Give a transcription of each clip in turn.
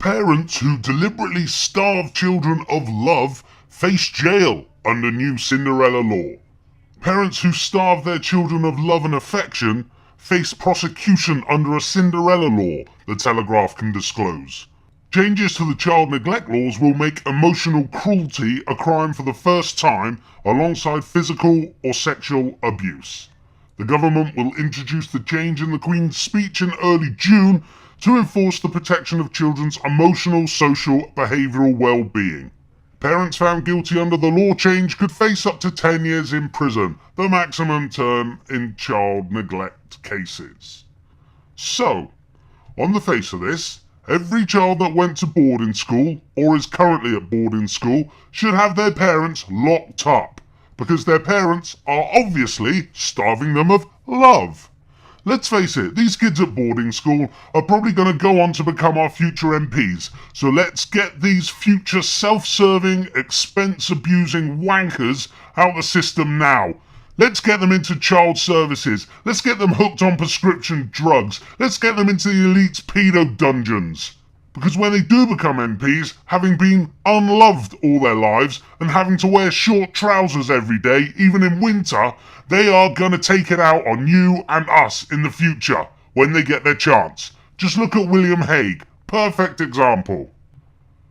Parents who deliberately starve children of love face jail under new Cinderella law. Parents who starve their children of love and affection face prosecution under a Cinderella law, the Telegraph can disclose. Changes to the child neglect laws will make emotional cruelty a crime for the first time alongside physical or sexual abuse. The government will introduce the change in the Queen's speech in early June to enforce the protection of children's emotional, social, behavioural well-being. Parents found guilty under the law change could face up to 10 years in prison, the maximum term in child neglect cases. So, on the face of this, every child that went to boarding school or is currently at boarding school should have their parents locked up, because their parents are obviously starving them of love. Let's face it, these kids at boarding school are probably going to go on to become our future MPs, so let's get these future self-serving, expense-abusing wankers out the system now. Let's get them into child services, let's get them hooked on prescription drugs, let's get them into the elite's pedo dungeons. Because when they do become MPs, having been unloved all their lives and having to wear short trousers every day, even in winter, they are going to take it out on you and us in the future when they get their chance. Just look at William Hague. Perfect example.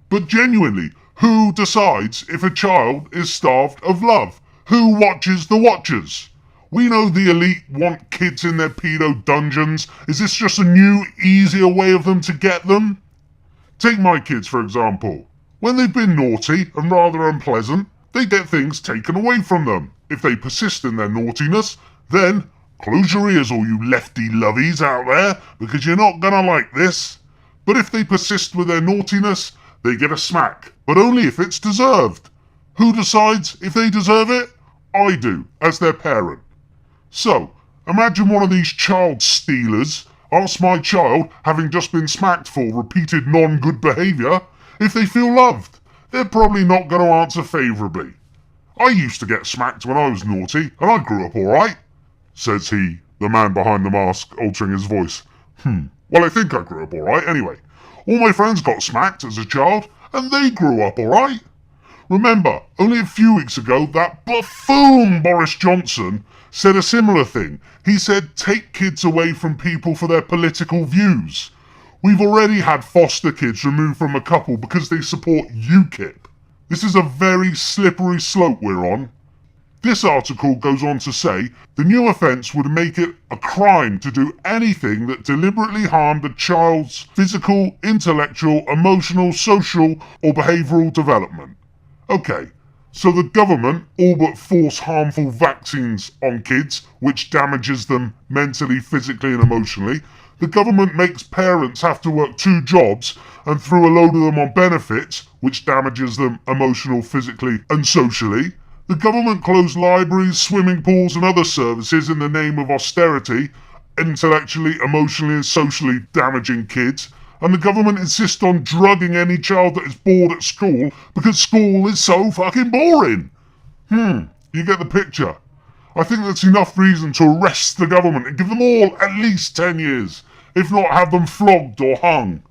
But genuinely, who decides if a child is starved of love? Who watches the watchers? We know the elite want kids in their pedo dungeons. Is this just a new, easier way of them to get them? Take my kids, for example. When they've been naughty and rather unpleasant, they get things taken away from them. If they persist in their naughtiness, then close your ears, all you lefty lovies out there, because you're not gonna like this. But if they persist with their naughtiness, they get a smack, but only if it's deserved. Who decides if they deserve it? I do, as their parent. So, imagine one of these child stealers ask my child, having just been smacked for repeated non-good behaviour, if they feel loved. They're probably not going to answer favourably. I used to get smacked when I was naughty, and I grew up alright, says he, the man behind the mask altering his voice. Well, I think I grew up alright anyway. All my friends got smacked as a child, and they grew up alright. Remember, only a few weeks ago, that buffoon Boris Johnson said a similar thing. He said, take kids away from people for their political views. We've already had foster kids removed from a couple because they support UKIP. This is a very slippery slope we're on. This article goes on to say, the new offence would make it a crime to do anything that deliberately harmed a child's physical, intellectual, emotional, social or behavioural development. Okay, so the government all but force harmful vaccines on kids, which damages them mentally, physically and emotionally. The government makes parents have to work 2 jobs and threw a load of them on benefits, which damages them emotionally, physically and socially. The government closed libraries, swimming pools and other services in the name of austerity, intellectually, emotionally and socially damaging kids. And the government insists on drugging any child that is bored at school because school is so fucking boring. You get the picture. I think that's enough reason to arrest the government and give them all at least 10 years, if not have them flogged or hung.